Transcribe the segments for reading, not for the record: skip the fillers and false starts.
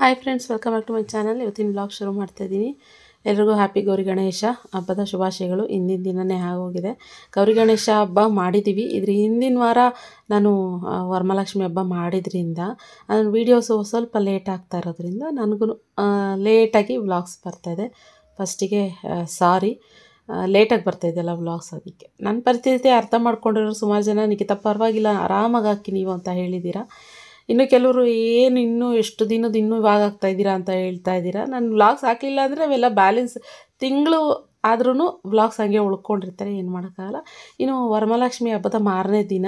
Hi friends, welcome back to my channel. ಇವತ್ತಿನ blog ಶುರು ಮಾಡ್ತಾ ಇದ್ದೀನಿ. ಎಲ್ರಿಗೂ ಹ್ಯಾಪಿ ಗೌರಿ ಗಣೇಶ ಹಬ್ಬದ ಶುಭಾಶಯಗಳು. ಹಿಂದಿನ ದಿನವೇ ಆಗೋಗಿದೆ. ಗೌರಿ ಗಣೇಶ ಹಬ್ಬ ಮಾಡಿದ್ದೀವಿ. ಇದ್ರ ಹಿಂದಿನ ವಾರ ನಾನು ವರಮಹಾಲಕ್ಷ್ಮಿ ಹಬ್ಬ ಮಾಡಿದ್ರಿಂದ ನನ್ನ ವೀಡಿಯೋಸು ಸ್ವಲ್ಪ ಲೇಟ್ ಆಗ್ತಾ ಇರೋದ್ರಿಂದ ನನಗೂ ಲೇಟಾಗಿ ವ್ಲಾಗ್ಸ್ ಬರ್ತಾಯಿದೆ. ಫಸ್ಟಿಗೆ ಸಾರಿ, ಲೇಟಾಗಿ ಬರ್ತಾಯಿದ್ದೆಲ್ಲ ವ್ಲಾಗ್ಸ್. ಅದಕ್ಕೆ ನನ್ನ ಪರಿಸ್ಥಿತಿ ಅರ್ಥ ಮಾಡ್ಕೊಂಡಿರೋ ಸುಮಾರು ಜನ ನಿಖಿತ ಪರವಾಗಿಲ್ಲ ಆರಾಮಾಗಿ ಹಾಕಿ ನೀವು ಅಂತ ಹೇಳಿದ್ದೀರಾ. ಇನ್ನು ಕೆಲವರು ಏನು ಇನ್ನೂ ಎಷ್ಟು ದಿನದ ಇನ್ನೂ ಇವಾಗ ಆಗ್ತಾಯಿದ್ದೀರಾ ಅಂತ ಹೇಳ್ತಾ ಇದ್ದೀರಾ. ನಾನು ವ್ಲಾಗ್ಸ್ ಹಾಕಲಿಲ್ಲ ಅಂದರೆ ಅವೆಲ್ಲ ಬ್ಯಾಲೆನ್ಸ್ ತಿಂಗಳು ಆದ್ರೂ ವ್ಲಾಗ್ಸ್ ಹಂಗೆ ಉಳ್ಕೊಂಡಿರ್ತಾರೆ, ಏನು ಮಾಡೋಕ್ಕಾಗಲ್ಲ. ಇನ್ನು ವರಮಹಾಲಕ್ಷ್ಮಿ ಹಬ್ಬದ ಮಾರನೇ ದಿನ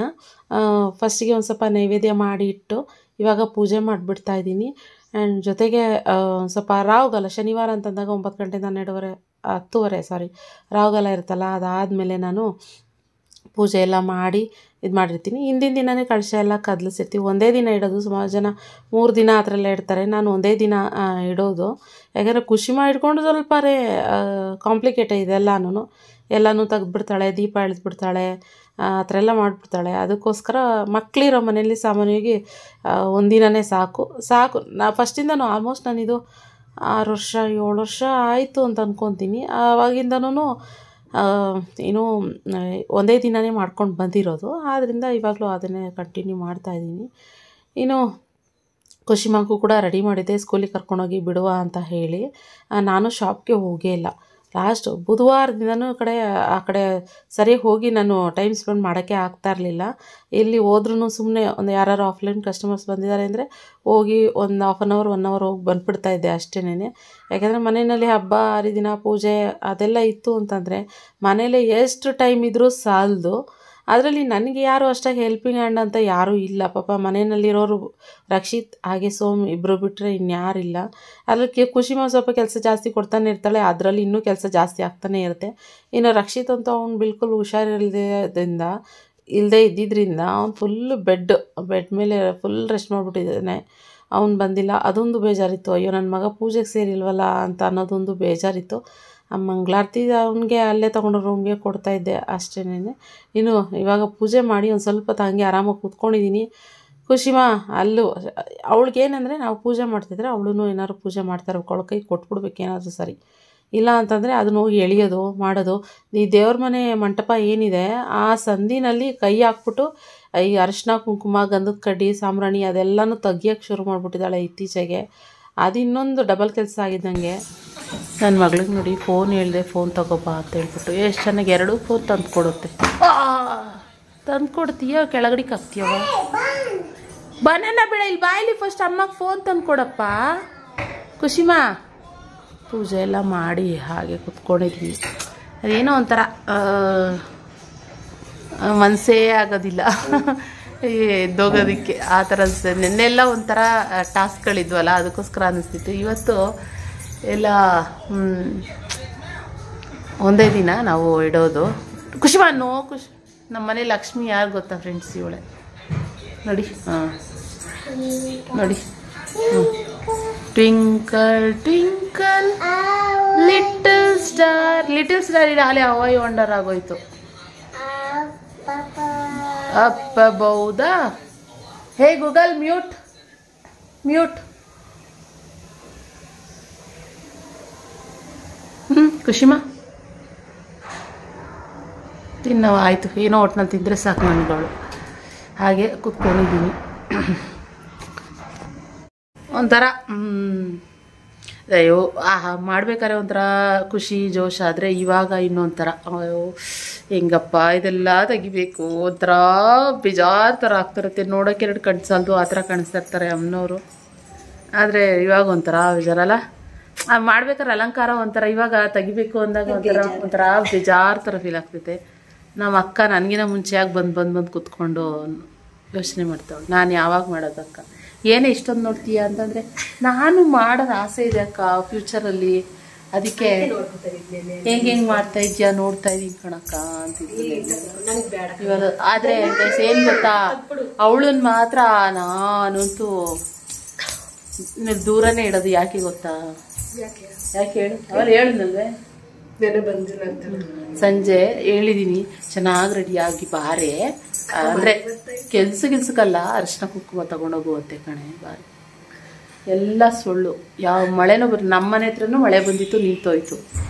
ಫಸ್ಟಿಗೆ ಒಂದು ಸ್ವಲ್ಪ ನೈವೇದ್ಯ ಮಾಡಿ ಇಟ್ಟು ಇವಾಗ ಪೂಜೆ ಮಾಡಿಬಿಡ್ತಾಯಿದ್ದೀನಿ. ಆ್ಯಂಡ್ ಜೊತೆಗೆ ಸ್ವಲ್ಪ ರಾಹುಗಾಲ ಶನಿವಾರ ಅಂತಂದಾಗ 9 ಗಂಟೆಯಿಂದ 10:30 ರಾಹುಗಾಲ ಇರುತ್ತಲ್ಲ, ಅದಾದಮೇಲೆ ನಾನು ಪೂಜೆ ಎಲ್ಲ ಮಾಡಿ ಇದು ಮಾಡಿರ್ತೀನಿ. ಹಿಂದಿನ ದಿನವೇ ಕಳಶ ಎಲ್ಲ ಕದಲಿಸಿರ್ತೀವಿ. ಒಂದೇ ದಿನ ಇಡೋದು. ಸುಮಾರು ಜನ 3 ದಿನ ಆ ಥರ ಎಲ್ಲ ಇಡ್ತಾರೆ. ನಾನು ಒಂದೇ ದಿನ ಇಡೋದು. ಯಾಕಂದರೆ ಕುಶಿಮಾ ಇಟ್ಕೊಂಡು ಸ್ವಲ್ಪ ಕಾಂಪ್ಲಿಕೇಟ್ ಎಲ್ಲನೂ ತೆಗೆದ್ಬಿಡ್ತಾಳೆ, ದೀಪ ಎಳೆದ್ಬಿಡ್ತಾಳೆ, ಆ ಥರ ಎಲ್ಲ ಮಾಡಿಬಿಡ್ತಾಳೆ. ಅದಕ್ಕೋಸ್ಕರ ಮಕ್ಕಳಿರೋ ಮನೆಯಲ್ಲಿ ಸಾಮಾನ್ಯವಾಗಿ ಒಂದಿನವೇ ಸಾಕು. ಫಸ್ಟಿಂದನೂ ಆಲ್ಮೋಸ್ಟ್ ನಾನಿದು 6 ವರ್ಷ 7 ವರ್ಷ ಆಯಿತು ಅಂತ ಅಂದ್ಕೊತೀನಿ. ಆವಾಗಿಂದನೂ ಏನೂ ಒಂದೇ ದಿನವೇ ಮಾಡ್ಕೊಂಡು ಬಂದಿರೋದು. ಆದ್ದರಿಂದ ಇವಾಗಲೂ ಅದನ್ನೇ ಕಂಟಿನ್ಯೂ ಮಾಡ್ತಾಯಿದ್ದೀನಿ. ಇನ್ನು ಕುಶಿಮಾಗೂ ಕೂಡ ರೆಡಿ ಮಾಡಿದ್ದೆ, ಸ್ಕೂಲಿಗೆ ಕರ್ಕೊಂಡೋಗಿ ಬಿಡುವ ಅಂತ ಹೇಳಿ. ನಾನು ಶಾಪ್ಗೆ ಹೋಗೇ ಇಲ್ಲ. ಲಾಸ್ಟ್ ಬುಧವಾರದಿಂದನೂ ಆ ಕಡೆ ಸರಿಯಾಗಿ ಹೋಗಿ ನಾನು ಟೈಮ್ ಸ್ಪೆಂಡ್ ಮಾಡೋಕ್ಕೆ ಆಗ್ತಾ ಇರಲಿಲ್ಲ. ಎಲ್ಲಿ ಹೋದ್ರೂ ಸುಮ್ಮನೆ ಒಂದು ಯಾರು ಆಫ್ಲೈನ್ ಕಸ್ಟಮರ್ಸ್ ಬಂದಿದ್ದಾರೆ ಅಂದರೆ ಹೋಗಿ ಒಂದು 1 ಅವರ್ ಹೋಗಿ ಬಂದುಬಿಡ್ತಾಯಿದ್ದೆ ಅಷ್ಟೇನೆ. ಯಾಕೆಂದರೆ ಮನೆಯಲ್ಲಿ ಹಬ್ಬ ಹರಿದಿನ ಪೂಜೆ ಅದೆಲ್ಲ ಇತ್ತು ಅಂತಂದರೆ ಮನೇಲಿ ಎಷ್ಟು ಟೈಮ್ ಇದ್ದರೂ ಸಾಲದು. ಅದರಲ್ಲಿ ನನಗೆ ಯಾರು ಅಷ್ಟಾಗಿ ಹೆಲ್ಪಿಂಗ್ ಹ್ಯಾಂಡ್ ಅಂತ ಯಾರೂ ಇಲ್ಲ. ಪಾಪ ಮನೆಯಲ್ಲಿರೋರು ರಕ್ಷಿತ್ ಹಾಗೆ ಸೋಮ್ ಇಬ್ಬರು ಬಿಟ್ಟರೆ ಇನ್ಯಾರಿಲ್ಲ. ಅದಕ್ಕೆ ಕುಶಿಮಾ ಸ್ವಲ್ಪ ಕೆಲಸ ಜಾಸ್ತಿ ಕೊಡ್ತಾನೆ ಇರ್ತಾಳೆ, ಅದರಲ್ಲಿ ಇನ್ನೂ ಕೆಲಸ ಜಾಸ್ತಿ ಆಗ್ತಾನೆ ಇರುತ್ತೆ. ಇನ್ನು ರಕ್ಷಿತ್ ಅಂತೂ ಅವ್ನು ಬಿಲ್ಕುಲ್ ಇಲ್ಲದೇ ಇದ್ದಿದ್ದರಿಂದ ಅವ್ನು ಫುಲ್ಲು ಬೆಡ್ ಮೇಲೆ ಫುಲ್ ರೆಸ್ಟ್ ಮಾಡಿಬಿಟ್ಟಿದ್ದಾನೆ. ಅವ್ನು ಬಂದಿಲ್ಲ, ಅದೊಂದು ಬೇಜಾರಿತ್ತು. ಅಯ್ಯೋ ನನ್ನ ಮಗ ಪೂಜೆಗೆ ಸೇರಿಲ್ವಲ್ಲ ಅಂತ ಅನ್ನೋದೊಂದು ಬೇಜಾರಿತ್ತು. ಮಂಗಳಾರತಿ ಅವನಿಗೆ ಅಲ್ಲೇ ತೊಗೊಂಡು ರೂಮ್ಗೆ ಕೊಡ್ತಾಯಿದ್ದೆ ಅಷ್ಟೇನೆ. ಇನ್ನು ಇವಾಗ ಪೂಜೆ ಮಾಡಿ ಒಂದು ಸ್ವಲ್ಪ ಹಂಗೆ ಆರಾಮಾಗಿ ಕೂತ್ಕೊಂಡಿದ್ದೀನಿ. ಕುಶಿಮಾ ಅವಳಿಗೇನೆಂದರೆ ನಾವು ಪೂಜೆ ಮಾಡ್ತಿದ್ರೆ ಅವಳು ಏನಾದ್ರು ಪೂಜೆ ಮಾಡ್ತಾರೆ, ಕೈ ಕೊಟ್ಬಿಡ್ಬೇಕು ಏನಾದರೂ ಸರಿ. ಇಲ್ಲ ಅಂತಂದರೆ ಅದನ್ನ ಹೋಗಿ ಎಳೆಯೋದು ಮಾಡೋದು. ಈ ದೇವ್ರ ಮನೆ ಮಂಟಪ ಏನಿದೆ ಆ ಸಂದಿನಲ್ಲಿ ಕೈ ಹಾಕ್ಬಿಟ್ಟು ಈ ಅರಿಶಿನ ಕುಂಕುಮ ಗಂಧದ ಕಡ್ಡಿ ಸಾಂಬ್ರಾಣಿ ಅದೆಲ್ಲನೂ ತೆಗಿಯೋಕ್ಕೆ ಶುರು ಮಾಡಿಬಿಟ್ಟಿದ್ದಾಳೆ ಇತ್ತೀಚೆಗೆ. ಅದು ಇನ್ನೊಂದು ಡಬಲ್ ಕೆಲಸ ಆಗಿದ್ದಂಗೆ. ನನ್ನ ಮಗಳಿಗೆ ನೋಡಿ ಫೋನ್ ಹೇಳಿದೆ, ಫೋನ್ ತಗೋಬಾ ಅಂತ ಹೇಳ್ಬಿಟ್ಟು ಎಷ್ಟು ಚೆನ್ನಾಗಿ 2 ಫೋನ್ ತಂದು ಕೊಡುತ್ತೆ. ತಂದು ಕೊಡ್ತೀಯ, ಕೆಳಗಡೆಗೆ ಹಾಕ್ತೀಯವ. ಬನಾನ ಬೇಡ, ಇಲ್ಲಿ ಬಾಯಲ್ಲಿ ಫಸ್ಟ್ ಅಮ್ಮಗೆ ಫೋನ್ ತಂದು ಕೊಡಪ್ಪ. ಕುಶಿಮಾ ಪೂಜೆ ಎಲ್ಲ ಮಾಡಿ ಹಾಗೆ ಕುತ್ಕೊಂಡಿದ್ವಿ. ಅದೇನೋ ಒಂಥರ ಮನಸ್ಸೇ ಆಗೋದಿಲ್ಲ ಎದ್ದೋಗೋದಕ್ಕೆ ಆ ಥರ ಅನಿಸ್ತದೆ. ನಿನ್ನೆಲ್ಲ ಒಂಥರ ಟಾಸ್ಕ್ಗಳಿದ್ವಲ್ಲ, ಅದಕ್ಕೋಸ್ಕರ ಅನ್ನಿಸ್ತಿತ್ತು. ಇವತ್ತು ಎಲ್ಲ ಒಂದೇ ದಿನ ನಾವು ಇಡೋದು. ಕುಶಿಮಾ ನಮ್ಮ ಮನೆ ಲಕ್ಷ್ಮಿ ಯಾರು ಗೊತ್ತಾ ಫ್ರೆಂಡ್ಸ್? ಇವಳೆ ನೋಡಿ. ನೋಡಿ, ಟ್ವಿಂಕಲ್ ಟ್ವಿಂಕಲ್ ಲಿಟಲ್ ಸ್ಟಾರ್ ಇದು ಹಾಲೆ ಹವಾಯಿ ವಂಡರ್ ಆಗೋಯ್ತು. ಅಪ್ಪಬಹುದಾ? ಹೇ ಗೂಗಲ್ ಮ್ಯೂಟ್. ಕುಶಿಮಾ ತಿನ್ನವ ಆಯಿತು, ಏನೋ ಒಟ್ಟಿನಲ್ಲಿ ತಿಂದರೆ ಸಾಕು ನನಗಳು. ಹಾಗೆ ಕೂತ್ಕೊಂಡಿದ್ದೀನಿ. ಒಂಥರ ಅಯ್ಯೋ ಮಾಡ್ಬೇಕಾದ್ರೆ ಒಂಥರ ಖುಷಿ ಜೋಶ್ ಆದರೆ ಇವಾಗ ಇನ್ನೊಂಥರ ಅಯ್ಯೋ ಹೆಂಗಪ್ಪ ಇದೆಲ್ಲ ತೆಗಿಬೇಕು, ಒಂಥರ ಬೇಜಾರು ಥರ ಆಗ್ತಿರುತ್ತೆ. ನೋಡೋಕೆ 2 ಕಣ್ಣು ಸಾಲದು ಆ ಥರ ಕಾಣಿಸ್ತಾ ಇರ್ತಾರೆ ಅಮ್ಮನವರು. ಆದರೆ ಇವಾಗ ಒಂಥರ ಬೇಜಾರಲ್ಲ. ಮಾಡ್ಬೇಕಾದ್ರೆ ಅಲಂಕಾರ ಒಂಥರ, ಇವಾಗ ತೆಗಿಬೇಕು ಅಂದಾಗ ಒಂಥರ ಬೇಜಾರು ಥರ ಫೀಲ್ ಆಗ್ತೈತೆ. ನಮ್ಮ ಅಕ್ಕ ನನಗಿನ ಮುಂಚೆಯಾಗಿ ಬಂದು ಕೂತ್ಕೊಂಡು ಯೋಚನೆ ಮಾಡ್ತಾಳೆ, ನಾನು ಯಾವಾಗ ಮಾಡೋದಕ್ಕ, ಏನೇ ಇಷ್ಟೊಂದು ನೋಡ್ತೀಯ ಅಂತಂದರೆ ನಾನು ಮಾಡೋದು ಆಸೆ ಇದೆ ಅಕ್ಕ ಫ್ಯೂಚರಲ್ಲಿ, ಅದಕ್ಕೆ ಹೆಂಗೆ ಮಾಡ್ತಾ ಇದೆಯಾ ನೋಡ್ತಾ ಇದ್ದೀನಿ ಕಣಕ್ಕ ಅಂತಿದ್ದೀನಿ ಇವಾಗ. ಆದರೆ ಏನು ಗೊತ್ತಾ, ಅವಳನ್ನ ಮಾತ್ರ ನಾನಂತೂ ದೂರನೇ ಇಡೋದು. ಯಾಕೆ ಗೊತ್ತಾ? ಯಾಕೆ ಹೇಳು? ಅವಳು ಹೇಳಿದ್ನಲ್ವೇ ಸಂಜೆ ಹೇಳಿದೀನಿ, ಚೆನ್ನಾಗಿ ರೆಡಿಯಾಗಿ ಬಾರೆ ಅಂದರೆ ಕೆಲ್ಸಕ್ಕಲ್ಲ, ಅರಿಶಿನ ಕುಂಕುಮ ತಗೊಂಡೋಗುವಂತೆ ಕಣೆ ಬಾರಿ. ಎಲ್ಲ ಸುಳ್ಳು. ಯಾವ ಮಳೆನೂ ನಮ್ಮ ಮನೆ ಹತ್ರನೂ ಮಳೆ ಬಂದಿತ್ತು, ನಿಂತೋಯ್ತು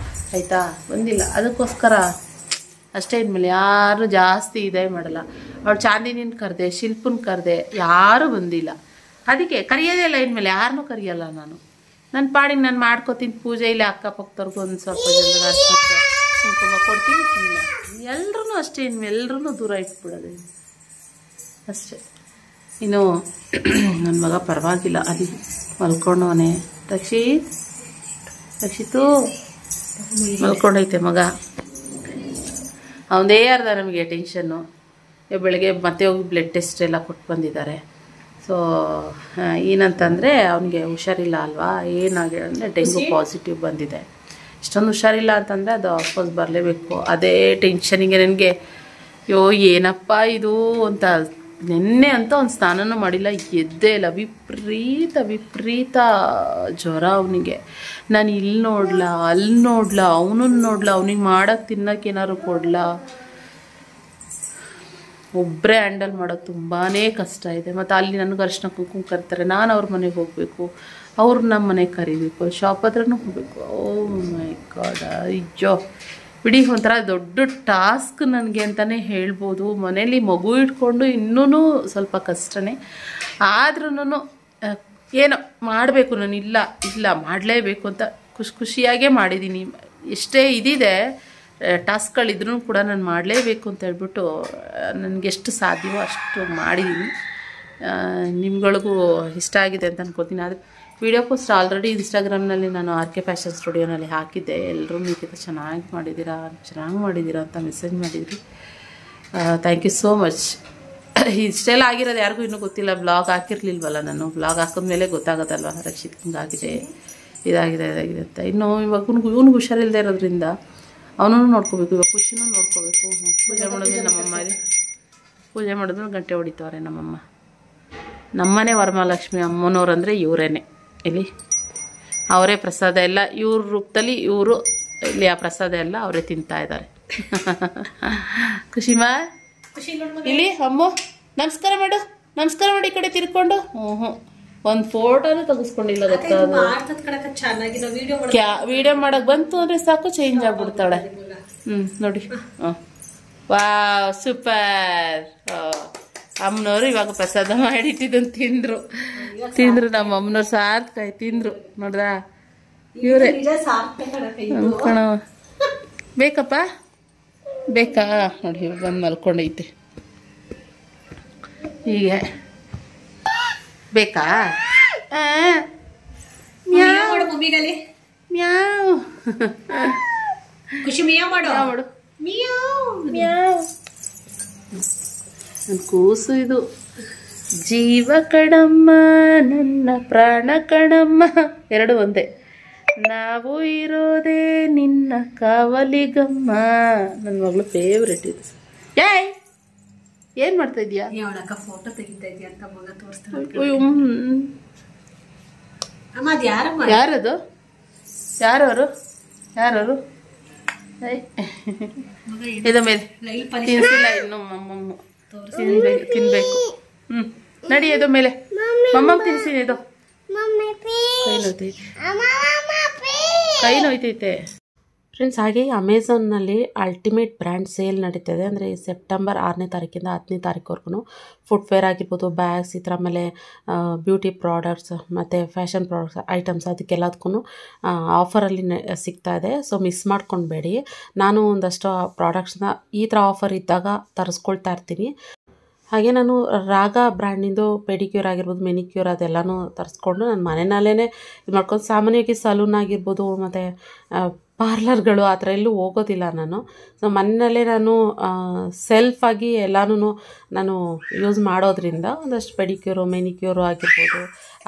ಆಯಿತಾ, ಬಂದಿಲ್ಲ. ಅದಕ್ಕೋಸ್ಕರ ಅಷ್ಟೇ. ಇನ್ಮೇಲೆ ಯಾರು ಜಾಸ್ತಿ ಇದೇ ಮಾಡಲ್ಲ. ಅವಳು ಚಾಂದಿನಿನ ಕರೆದೆ, ಶಿಲ್ಪನ ಕರೆದೆ, ಯಾರೂ ಬಂದಿಲ್ಲ. ಅದಕ್ಕೆ ಕರೆಯೋದೇ ಇಲ್ಲ. ಇನ್ಮೇಲೆ ಯಾರನ್ನೂ ಕರೆಯಲ್ಲ ನಾನು. ನನ್ನ ಪಾಡಿಗೆ ನಾನು ಮಾಡ್ಕೋತೀನಿ ಪೂಜೆ. ಇಲ್ಲ ಅಕ್ಕಪಕ್ಕದವ್ರಿಗೂ ಒಂದು ಸ್ವಲ್ಪ ಜನರಿಗೆ ಅರ್ಶಿನ ಕುಂಕುಮ ಕೊಡ್ತೀನಿ. ಎಲ್ಲರೂ ಅಷ್ಟೇ. ಎಲ್ಲರೂ ದೂರ ಇಟ್ಬಿಡೋದು ಅಷ್ಟೇ. ಇನ್ನು ನನ್ನ ಮಗ ಪರವಾಗಿಲ್ಲ, ಅಲ್ಲಿ ಮಲ್ಕೊಂಡವನೇ. ರಕ್ಷಿತು ಮಲ್ಕೊಂಡೈತೆ ಮಗ. ಅವನದೇ ಅರ್ಧ ನಮಗೆ ಟೆನ್ಷನ್ನು. ಬೆಳಗ್ಗೆ ಮತ್ತೆ ಹೋಗಿ ಬ್ಲಡ್ ಟೆಸ್ಟ್ ಎಲ್ಲ ಕೊಟ್ಟು ಬಂದಿದ್ದಾರೆ. ಸೊ ಏನಂತಂದರೆ ಅವನಿಗೆ ಹುಷಾರಿಲ್ಲ ಅಲ್ವಾ. ಏನಾಗಿದೆ ಅಂದರೆ ಡೆಂಗು ಪಾಸಿಟಿವ್ ಬಂದಿದೆ. ಇಷ್ಟೊಂದು ಹುಷಾರಿಲ್ಲ ಅಂತಂದರೆ ಅದು ವಾಪಸ್ ಬರಲೇಬೇಕು. ಅದೇ ಟೆನ್ಷನಿಗೆ ನನಗೆ, ಅಯ್ಯೋ ಏನಪ್ಪ ಇದು ಅಂತ. ನಿನ್ನೆ ಅಂತ ಒಂದು ಸ್ನಾನನೂ ಮಾಡಿಲ್ಲ, ಎದ್ದೇ ಇಲ್ಲ. ವಿಪರೀತ ಜ್ವರ ಅವನಿಗೆ. ನಾನು ಇಲ್ಲಿ ನೋಡ್ಲಾ, ಅಲ್ಲಿ ನೋಡ್ಲಾ, ಅವನನ್ನು ನೋಡ್ಲಾ, ಅವನಿಗೆ ಮಾಡೋಕ್ಕೆ ತಿನ್ನೋಕೆ ಏನಾದ್ರು ಕೊಡ್ಲಾ. ಒಬ್ಬರೇ ಹ್ಯಾಂಡಲ್ ಮಾಡೋದು ತುಂಬಾ ಕಷ್ಟ ಇದೆ. ಮತ್ತು ಅಲ್ಲಿ ನನಗೆ ಅರ್ಶಿನ ಕುಂಕುಮ ಕರೀತಾರೆ, ನಾನು ಅವ್ರ ಮನೆಗೆ ಹೋಗಬೇಕು, ಅವ್ರು ನಮ್ಮ ಮನೆಗೆ ಕರಿಬೇಕು, ಶಾಪ್ ಹತ್ರನೂ ಹೋಗಬೇಕು. ಓ ಮೈ ಗಾಡ್, ಅಯ್ಯೋ ಬಿಡಿ, ಒಂಥರ ದೊಡ್ಡ ಟಾಸ್ಕ್ ನನಗೆ ಅಂತಲೇ ಹೇಳ್ಬೋದು. ಮನೇಲಿ ಮಗು ಇಟ್ಕೊಂಡು ಇನ್ನೂ ಸ್ವಲ್ಪ ಕಷ್ಟನೇ. ಆದ್ರೂ ಏನೋ ಮಾಡಬೇಕು. ನಾನು ಇಲ್ಲ ಮಾಡಲೇಬೇಕು ಅಂತ ಖುಷಿಯಾಗೇ ಮಾಡಿದ್ದೀನಿ. ಎಷ್ಟೇ ಇದಿದೆ ಟಾಸ್ಕ್ಗಳಿದ್ರೂ ಕೂಡ ನಾನು ಮಾಡಲೇಬೇಕು ಅಂತ ಹೇಳ್ಬಿಟ್ಟು ನನಗೆಷ್ಟು ಸಾಧ್ಯವೋ ಅಷ್ಟು ಮಾಡಿದ್ದೀನಿ. ನಿಮ್ಗಳಿಗೂ ಇಷ್ಟ ಆಗಿದೆ ಅಂತ ಅನ್ಕೋತೀನಿ. ಆದರೆ ವಿಡಿಯೋ ಪೋಸ್ಟ್ ಆಲ್ರೆಡಿ ಇನ್ಸ್ಟಾಗ್ರಾಮ್ನಲ್ಲಿ ನಾನು RK ಫ್ಯಾಷನ್ ಸ್ಟುಡಿಯೋನಲ್ಲಿ ಹಾಕಿದ್ದೆ. ಎಲ್ಲರೂ ನೀವು ಚೆನ್ನಾಗಿ ಮಾಡಿದ್ದೀರಾ ಅಂತ ಮೆಸೇಜ್ ಮಾಡಿದ್ರಿ. Thank you so much. ಇಷ್ಟೆಲ್ಲ ಆಗಿರೋದು ಯಾರಿಗೂ ಇನ್ನೂ ಗೊತ್ತಿಲ್ಲ. ಬ್ಲಾಗ್ ಹಾಕಿರ್ಲಿಲ್ವಲ್ಲ ನಾನು. ಬ್ಲಾಗ್ ಹಾಕಿದ್ಮೇಲೆ ಗೊತ್ತಾಗೋದಲ್ವ ರಕ್ಷಿತ್ ಹಿಂಗಾಗಿದೆ, ಇದಾಗಿದೆ ಅಂತ. ಇನ್ನು ಇವಾಗ ಇವನಿಗೆ ಹುಷಾರಿಲ್ಲದೆ ಇರೋದ್ರಿಂದ ಅವನೂ ನೋಡ್ಕೋಬೇಕು, ಇವಾಗ ಖುಷಿನೂ ನೋಡ್ಕೋಬೇಕು. ಪೂಜೆ ಮಾಡಿದ್ರೆ ನಮ್ಮಮ್ಮ ಪೂಜೆ ಮಾಡಿದ್ರು ಗಂಟೆ ಹೊಡಿತವ್ರೆ ನಮ್ಮಮ್ಮ. ನಮ್ಮನೆ ವರಮಹಾಲಕ್ಷ್ಮಿ ಅಮ್ಮನವ್ರು ಅಂದರೆ ಇವರೇನೆ. ಇಲ್ಲಿ ಅವರೇ ಪ್ರಸಾದ ಎಲ್ಲ ಇವ್ರ ರೂಪದಲ್ಲಿ ಇವರು ಇಲ್ಲಿ ಆ ಪ್ರಸಾದ ಎಲ್ಲ ಅವರೇ ತಿಂತಾ ಇದ್ದಾರೆ. ಖುಷಿಮಾ ಇಲ್ಲಿ ಅಮ್ಮ ನಮಸ್ಕಾರ ಮಾಡು, ನಮಸ್ಕಾರ ಮಾಡಿ ಈ ಕಡೆ ತಿರ್ಕೊಂಡು. ಒಂದು ಫೋಟೋನು ತೆಗಿಸ್ಕೊಂಡಿಲ್ಲ ಗೊತ್ತಾಗ. ವಿಡಿಯೋ ಮಾಡಕ್ ಬಂತು ಅಂದ್ರೆ ಸಾಕು ಚೇಂಜ್ ಆಗ್ಬಿಡ್ತಾಳೆ. ನೋಡಿ. Wow super. ಅಮ್ಮನವ್ರು ಇವಾಗ ಪ್ರಸಾದ ಮಾಡಿಟ್ಟಿದ್ದನ್ನು ತಿಂದ್ರು ನಮ್ಮ ಅಮ್ಮನವ್ರು ಸಾರ್ಥಕಾಯಿ ತಿಂದ್ರು. ನೋಡ್ದ ಇವರೇ ಕಣ. ಬೇಕಪ್ಪ ಬೇಕಾ ನೋಡಿ, ಬಂದು ಮಲ್ಕೊಂಡೈತೆ. ಹೀಗೆ ಬೇಕಾ? ಮ್ಯಾವ್ ಖುಷಿ ಮಿಯಾ ಮಾಡು. ಕೂಸು ಇದು. ಜೀವ ಕಣಮ್ಮ ನನ್ನ ಪ್ರಾಣ ಕಣಮ್ಮ, ಎರಡು ಒಂದೇ. ನಾವು ಇರೋದೇ ನಿನ್ನ ಕಾವಲಿಗಮ್ಮ. ನನ್ನ ಮಗಳು ಫೇವ್ರೆಟ್ ಇದು. ಏನ್ ಮಾಡ್ತಾ ಇದೀಯಾ? ಫೋಟೋ ತೆಗಿತಾ ಇದೀಯ ಅಂತ ಮಗ ತೋರಿಸ್ತಾನೆ. ಯಾರದು? ಯಾರವರು? ಇದು ಮೇಲೆ ತಿನ್ಸಿಲ್ಲ ಇನ್ನು. ಮಮ್ಮಮ್ಮ ತಿನ್ಬೇಕು. ನಡಿ ಇದು ಮೇಲೆ ಮಮ್ಮ ತಿನ್ಸಿನಿ. ಇದು ಕೈ ನೋಯ್ತೈತೆ ಫ್ರೆಂಡ್ಸ್. ಹಾಗೆ ಅಮೆಝಾನ್ನಲ್ಲಿ ಅಲ್ಟಿಮೇಟ್ ಬ್ರ್ಯಾಂಡ್ ಸೇಲ್ ನಡೀತಿದೆ. ಅಂದರೆ ಸೆಪ್ಟೆಂಬರ್ 6ನೇ ತಾರೀಕಿಂದ 10ನೇ ತಾರೀಕುವರೆಗೂ ಫುಟ್ವೇರ್ ಆಗಿರ್ಬೋದು, ಬ್ಯಾಗ್ಸ್, ಈ ಥರ ಆಮೇಲೆ ಬ್ಯೂಟಿ ಪ್ರಾಡಕ್ಟ್ಸ್ ಮತ್ತು ಫ್ಯಾಷನ್ ಪ್ರಾಡಕ್ಟ್ಸ್ ಐಟಮ್ಸ್ ಅದಕ್ಕೆಲ್ಲದಕ್ಕೂ ಆಫರಲ್ಲಿ ಸಿಗ್ತಾ ಇದೆ. ಸೊ ಮಿಸ್ ಮಾಡ್ಕೊಳ್ಬೇಡಿ. ನಾನು ಒಂದಷ್ಟು ಪ್ರಾಡಕ್ಟ್ಸ್ನ ಈ ಥರ ಆಫರ್ ಇದ್ದಾಗ ತರಿಸ್ಕೊಳ್ತಾ ಇರ್ತೀನಿ. ಹಾಗೆ ನಾನು ರಾಗ ಬ್ರ್ಯಾಂಡಿಂದು ಪೆಡಿಕ್ಯೂರ್ ಆಗಿರ್ಬೋದು, ಮೆನಿಕ್ಯೂರ್ ಅದೆಲ್ಲನೂ ತರಿಸ್ಕೊಂಡು ನಾನು ಮನೆಯಲ್ಲೇ ಇದು ಮಾಡ್ಕೊಂಡು, ಸಾಮಾನ್ಯವಾಗಿ ಸಲೂನ್ ಆಗಿರ್ಬೋದು ಮತ್ತು ಪಾರ್ಲರ್ಗಳು ಆ ಥರ ಎಲ್ಲೂ ಹೋಗೋದಿಲ್ಲ ನಾನು. ಸೊ ಮನೆಯಲ್ಲೇ ನಾನು ಸೆಲ್ಫಾಗಿ ಎಲ್ಲನೂ ನಾನು ಯೂಸ್ ಮಾಡೋದ್ರಿಂದ ಒಂದಷ್ಟು ಪೆಡಿಕ್ಯೂರು ಮೆನಿಕ್ಯೂರು ಆಗಿರ್ಬೋದು,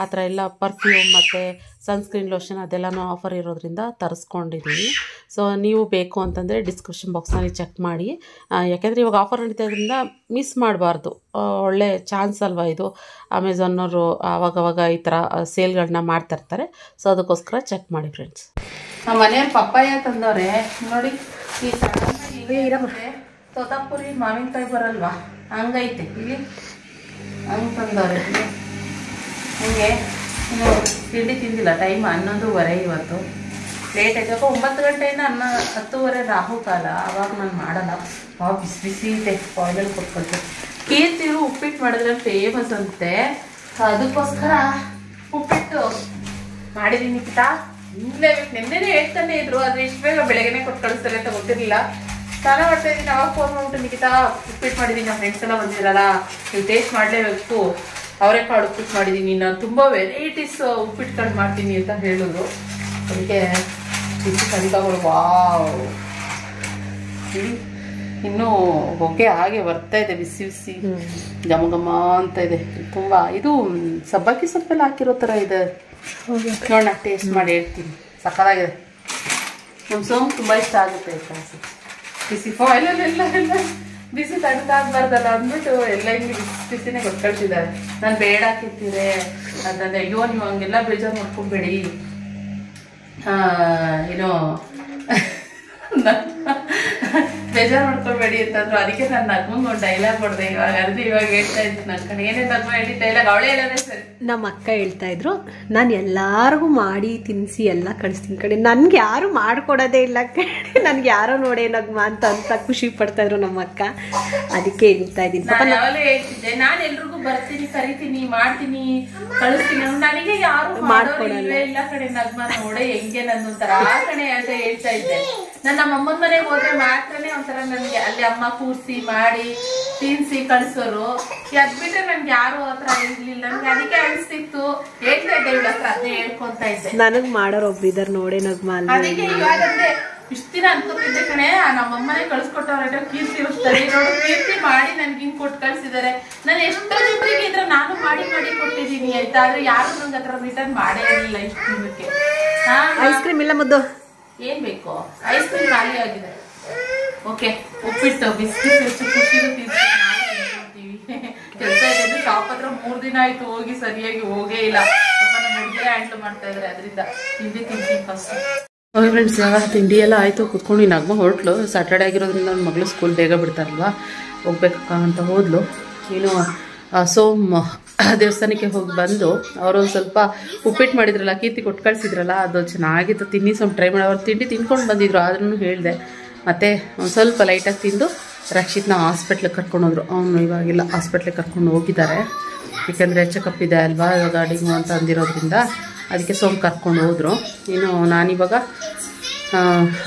ಆ ಥರ ಎಲ್ಲ ಪರ್ಫ್ಯೂಮ್ ಮತ್ತು ಸನ್ಸ್ಕ್ರೀನ್ ಲೋಷನ್ ಅದೆಲ್ಲನೂ ಆಫರ್ ಇರೋದ್ರಿಂದ ತರಿಸ್ಕೊಂಡಿದ್ದೀನಿ. ಸೊ ನೀವು ಬೇಕು ಅಂತಂದರೆ ಡಿಸ್ಕ್ರಿಪ್ಷನ್ ಬಾಕ್ಸ್ನಲ್ಲಿ ಚೆಕ್ ಮಾಡಿ. ಯಾಕೆಂದರೆ ಇವಾಗ ಆಫರ್ ನಡೀತಾದ್ರಿಂದ ಮಿಸ್ ಮಾಡಬಾರ್ದು. ಒಳ್ಳೆ ಚಾನ್ಸ್ ಅಲ್ವಾ ಇದು. ಅಮೆಝಾನವರು ಆವಾಗವಾಗ ಈ ಥರ ಸೇಲ್ಗಳನ್ನ ಮಾಡ್ತಾಯಿರ್ತಾರೆ. ಸೊ ಅದಕ್ಕೋಸ್ಕರ ಚೆಕ್ ಮಾಡಿ ಫ್ರೆಂಡ್ಸ್. ನಮ್ಮ ಮನೆಯವ್ರು ಪಪ್ಪಾಯ ತಂದವ್ರೆ ನೋಡಿ. ಈ ಸಣ್ಣ ತೋತಾಪುರಿ ಮಾವಿನಕಾಯಿ ಬರಲ್ವಾ, ಹಂಗೈತೆ ಇಲ್ಲಿ. ಹಂಗೆ ತಂದವ್ರೆ. ಹಂಗೆ ಇನ್ನು ತಿಂಡಿ ತಿಂದಿಲ್ಲ, ಟೈಮ್ 11:15 ಇವತ್ತು. ಲೇಟ್ ಆಯ್ತು. 9 ಗಂಟೆಯಿಂದ 10:30 ರಾಹುಕಾಲ, ಅವಾಗ ನಾನು ಮಾಡಲ್ಲ. ಬಿಸಿ ಬಿಸಿ ಇದೆ, ಬಾಯ್ಲಲ್ಲಿ ಕೊಟ್ಕೊಳ್ತೀನಿ. ಕೀರ್ತಿರು ಉಪ್ಪಿಟ್ಟು ಮಾಡಿದ್ರೆ ಫೇಮಸ್ ಅಂತೆ, ಅದಕ್ಕೋಸ್ಕರ ಉಪ್ಪಿಟ್ಟು ಮಾಡಿದ್ದೀನಿ. ಕಿತಾ ತಿನ್ಲೇಬೇಕು. ನೆನ್ನೆನೇ ಹೇಳ್ತಾನೆ ಇದ್ರು, ಆದರೆ ಇಷ್ಟು ಬೇಗ ಬೆಳಗ್ಗೆನೆ ಕೊಟ್ಟು ಕಳಿಸ್ತಾರೆ ಅಂತ ಗೊತ್ತಿರಲಿಲ್ಲ. ಸ್ನಾನ ಮಾಡ್ತಾ ಇದ್ದೀನಿ, ಅವಾಗ ಫೋನ್ ಮಾಡ್ಬಿಟ್ಟು ನಿಖಿತಾ ಉಪ್ಪಿಟ್ಟು ಮಾಡಿದ್ದೀನಿ, ನಮ್ಮ ಫ್ರೆಂಡ್ಸ್ ಎಲ್ಲ ಬಂದಿರಲ್ಲ, ನೀವು ಟೇಸ್ಟ್ ಮಾಡಲೇಬೇಕು, ಅವರೆಕಾಳು ಉಪ್ಪಿಟ್ಟು ಮಾಡಿದ್ದೀನಿ, ನಾನು ತುಂಬ ವೆರೈಟೀಸ್ ಉಪ್ಪಿಟ್ಟುಗಳು ಮಾಡ್ತೀನಿ ಅಂತ ಹೇಳಿದ್ರು. ಅದಕ್ಕೆ ಬಿಸಿ ಕಲಿತಾಗಳು ವಾವ್, ಇನ್ನೂ ಹೊಗೆ ಹಾಗೆ ಬರ್ತಾ ಇದೆ, ಬಿಸಿ ಬಿಸಿ ಘಮ ಘಮ ಅಂತ ಇದೆ. ತುಂಬ ಇದು ಸಬ್ಬಕ್ಕಿ ಸೊಪ್ಪೆಲ್ಲ ಹಾಕಿರೋ ಥರ ಇದೆ. ನೋಡೋಣ, ಟೇಸ್ಟ್ ಮಾಡಿ ಹೇಳ್ತೀನಿ. ಸಕ್ಕತ್ತಾಗಿದೆ. ನಮ್ಮ ಸೋಮ್ ತುಂಬ ಇಷ್ಟ ಆಗುತ್ತೆ ಬಿಸಿ ಫಾಯಿಲಲ್ಲೆಲ್ಲ ಬಿಸಿ ತಣ್ಣಗಾಗಬಾರ್ದಲ್ಲ ಅಂದ್ಬಿಟ್ಟು ಎಲ್ಲ ಹಿಂಗೆ ಬಿಸಿ ಬಿಸಿನೇ ಕೊಟ್ಟು ಕಳ್ಸಿದ್ದಾರೆ. ನಾನು ಬೇಡ ಹಾಕಿರ್ತೀರೆ ಅಂತಂದ್ರೆ, ಅಯ್ಯೋ ನೀವು ಹಂಗೆಲ್ಲ ಬೇಜಾರು ಮಾಡ್ಕೊಬೇಡಿ, ಏನೋ ಬೇಜಾರು ಮಾಡ್ಕೊಬೇಡಿ ಅಂತಂದ್ರು. ಅದಕ್ಕೆ ನಾನು ನಗ್ಮಂಗೆ ಒಂದು ಡೈಲಾಗ್ ಹೊಡೆದೆ. ಇವಾಗ ಹೇಳ್ತಾ ಇದ್ದೀನಿ, ನನ್ನ ಕಡೆ ಏನೇ ನಗ್ಮ ಹೇಳಿ ಡೈಲಾಗ್ ಅವಳೇ ಹೇಳೋದೇ ಸರಿ. ನಮ್ಮ ಅಕ್ಕ ಹೇಳ್ತಾ ಇದ್ರು, ನಾನು ಎಲ್ಲಾರ್ಗು ಮಾಡಿ ತಿನ್ನಿಸಿ ಎಲ್ಲ ಕಳಿಸ್ತೀನಿ ಕಡೆ, ನನ್ಗೆ ಯಾರು ಮಾಡ್ಕೊಡೋದೇ ಇಲ್ಲ ಕಡೆ, ನನ್ಗೆ ಯಾರೋ ನೋಡೇ ನಗ್ಮ ಅಂತ ಖುಷಿ ಪಡ್ತಾ ಇದ್ರು ನಮ್ಮ ಅಕ್ಕ. ಅದಕ್ಕೆ ಹೇಳ್ತಾ ಇದ್ದೀನಿ. ನಾನು ಯಾವಾಗಲೇ ಹೇಳ್ತಿದ್ದೆ, ನಾನು ಎಲ್ರಿಗೂ ಬರ್ತೀನಿ, ಕರಿತೀನಿ, ಮಾಡ್ತೀನಿ, ಕಳಿಸ್ತೀನಿ, ನನಗೆ ಯಾರು ಮಾಡ್ಕೊಡಲ್ಲ ಇಲ್ಲ ಕಡೆ, ನಗ್ಮ ನೋಡೆ ಹೆಂಗೆ ನನ್ನೊಂಥರ ಆ ಕಡೆ ಅಂತ ಹೇಳ್ತಾ ಇದ್ದೆ. ನಾನು ನಮ್ಮ ಅಮ್ಮನ ಮನೆಗೆ ಹೋದ್ರೆ ಮಾತ್ರನೇ ಒಂಥರ ನನಗೆ ಅಲ್ಲಿ ಅಮ್ಮ ಕೂರಿಸಿ ಮಾಡಿ ತಿನ್ಸಿ ಕಳ್ಸೋರು. ಅದ್ ಬಿಟ್ರೆ ನನ್ಗೆ ಯಾರು ಹತ್ರ ಇರ್ಲಿಲ್ಲ. ನನ್ಗೆ ಅದಕ್ಕೆ ಅನಿಸ್ತಿತ್ತು, ಹೇಳ್ತಾ ಇದ್ದೆ ಇವಳ ಹತ್ರ, ಅದನ್ನೇ ಹೇಳ್ಕೊಂತ ಇದ್ದೆ. ನನಗ್ ಮಾಡೋರು ಒಬ್ರಿದಾರೆ ನೋಡೇ ನಗ್ಮ. ಅದಕ್ಕೆ ಇವಾಗಂದ್ರೆ ಇಷ್ಟ ದಿನ ಅನ್ಕೋತಿದ್ದೆ ಕಣೆ, ನಮ್ಮಮ್ಮನೇ ಕಳ್ಸ್ಕೊಟ್ಟವ್ರ ಕೀರ್ತಿ ಉಳಿಸ್ತಾರೆ ನೋಡು, ಕೀರ್ತಿ ಮಾಡಿ ನನ್ಗೆ ಹಿಂಗ್ ಕೊಟ್ಟು ಕಳ್ಸಿದಾರೆ. ನಾನು ಎಷ್ಟೋ ಜನರಿಗೆ ಇದ್ರೆ ನಾನು ಮಾಡಿ ಮಾಡಿ ಕೊಟ್ಟಿದ್ದೀನಿ ಆಯ್ತಾ, ಆದ್ರೆ ಯಾರು ನಂಗೆ ಹತ್ರ ರಿಟರ್ನ್ ಮಾಡೇ ಇರಲಿಲ್ಲ ಇಷ್ಟು ದಿನಕ್ಕೆ. ಐಸ್ ಕ್ರೀಮ್ ಇಲ್ಲ ಮುದ್ದು, ಏನ್ ಬೇಕು? ಐಸ್ ಕ್ರೀಮ್ ಖಾಲಿ ಆಗಿದೆ. ಓಕೆ, ಉಪ್ಪಿಟ್ಟು ಬಿಸ್ಕಿಟ್ ಖುಷಿಗೂ ತಿಂತೀವಿ. ಕೆಲಸ ಇದೆ, ಶಾಪ್ ಹತ್ರ 3 ದಿನ ಆಯ್ತು ಹೋಗಿ, ಸರಿಯಾಗಿ ಹೋಗೇ ಇಲ್ಲ. ಸ್ವಲ್ಪ ನಮ್ಮ ಹುಡುಗಿಯರೇ ಹ್ಯಾಂಡ್ಲ್ ಮಾಡ್ತಾ ಇದಾರೆ, ಅದರಿಂದ ತಿಂಡಿ ತಿಂತೀನಿ ಫಸ್ಟ್. ಓಕೆ ಫ್ರೆಂಡ್ಸ್, ಇವಾಗ ತಿಂಡಿ ಎಲ್ಲ ಆಯಿತು, ಕುತ್ಕೊಂಡು ನಗ್ಮ ಹೊರಟ್ಲು. ಸ್ಯಾಟರ್ಡೆ ಆಗಿರೋದ್ರಿಂದ ನನ್ನ ಮಗಳು ಸ್ಕೂಲ್ ಬೇಗ ಬಿಡ್ತಾರಲ್ವ, ಹೋಗ್ಬೇಕಕ್ಕ ಅಂತ ಹೋದ್ಲು. ಏನು ಸೋಮ್ ದೇವಸ್ಥಾನಕ್ಕೆ ಹೋಗಿ ಬಂದು ಅವರು ಸ್ವಲ್ಪ ಉಪ್ಪಿಟ್ಟು ಮಾಡಿದ್ರಲ್ಲ, ಕೀರ್ತಿ ಕೊಟ್ಟು ಕಳಿಸಿದ್ರಲ್ಲ, ಅದು ಚೆನ್ನಾಗಿತ್ತು. ತಿನ್ನಿ ಸ್ವಲ್ಪ ಟ್ರೈ ಮಾಡಿ. ಅವ್ರು ತಿಂಡಿ ತಿನ್ಕೊಂಡು ಬಂದಿದ್ರು, ಆದ್ರೂ ಹೇಳಿದೆ. ಮತ್ತು ಒಂದು ಸ್ವಲ್ಪ ಲೈಟಾಗಿ ತಿಂದು ರಕ್ಷಿತ್ನ ಹಾಸ್ಪಿಟ್ಲಿಗೆ ಕರ್ಕೊಂಡೋದ್ರು. ಅವನು ಇವಾಗಿಲ್ಲ, ಹಾಸ್ಪಿಟ್ಲಿಗೆ ಕರ್ಕೊಂಡು ಹೋಗಿದ್ದಾರೆ. ಏಕೆಂದರೆ ಚೆಕಪ್ ಇದೆ ಅಲ್ವಾ ಇವಾಗ, ಡಿಂಗು ಅಂತ ಅಂದಿರೋದ್ರಿಂದ. ಅದಕ್ಕೆ ಸೋಮ್ ಕರ್ಕೊಂಡು ಹೋದರು. ಇನ್ನು ನಾನಿವಾಗ